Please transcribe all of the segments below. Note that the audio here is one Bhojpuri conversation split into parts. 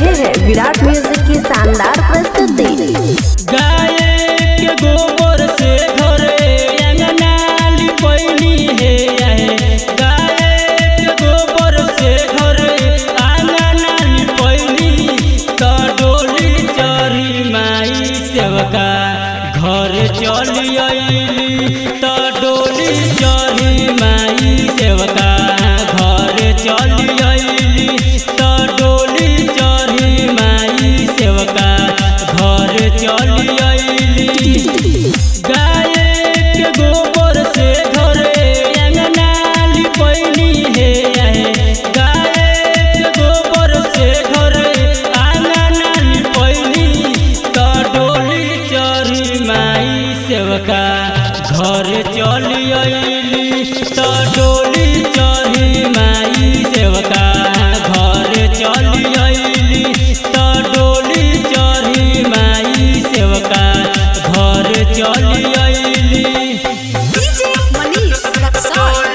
रहे हैं विराट म्यूजिक की शानदार प्रस्तुति। गाय के गोबर से घरे अंगना लिपैली है, गाय के गोबर से घरे अंगना लिपैली, तो डोली चढ़ी माई सेवका घर चली अइली, तो डोली चढ़ी माई सेवका घर चली अइली, तो डोली चढ़ी माई सेवका घर चली अइली। गाय के गोबर से घरे अंगना लिपैली है, गाय के गोबर से घरे अंगना लिपैली, तो डोली चढ़ी माई सेवका घर चली अइली, तो डोली चढ़ी माई सेवका घर चली अइली, तो डोली चढ़ी माई सेवका घर चली अइली। डीजे मनीष रक्सौल।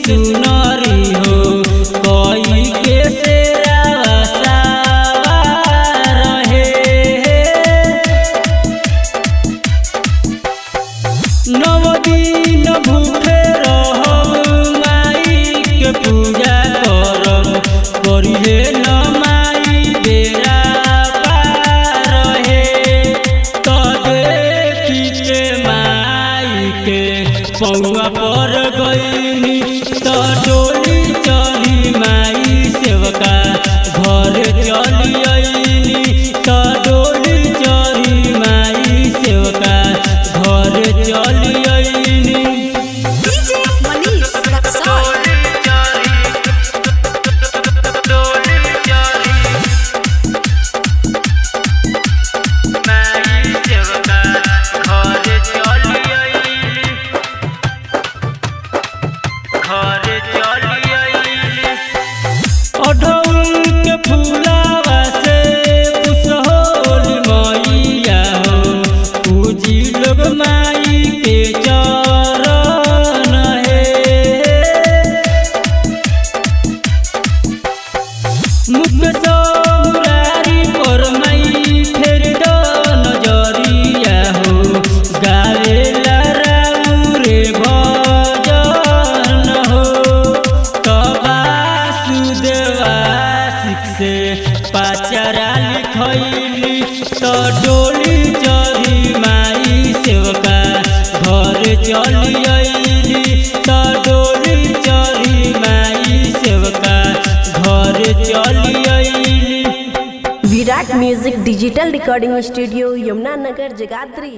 सुनरी हो कोई के सेरा रहे, नव दिन भूखे रहब माई के पूजा करब, करिहे न माई बेरा पार हे, तो देखी के माई के पौआ पर गईनी, तो डोली चढ़ी माई सेवका घर चली अइली, तो डोली चढ़ी माई सेवका घर चली अइली। डीजे मनीष रक्सौल। अढ़उल के फूलावा से पुसहोल मैया हो, पूजी लोग माई के चरण है, मुख सौरारी पर माई फेर दो नजरिया हो, गावेला राउरे भजन हो, तो से पाचरा लिखैली, तो डोली चढ़ी माई सेवका घर चली अइली, तो डोली चढ़ी माई सेवका घर चली अइली। Virat music digital recording studio Yamuna Nagar Jagadhri.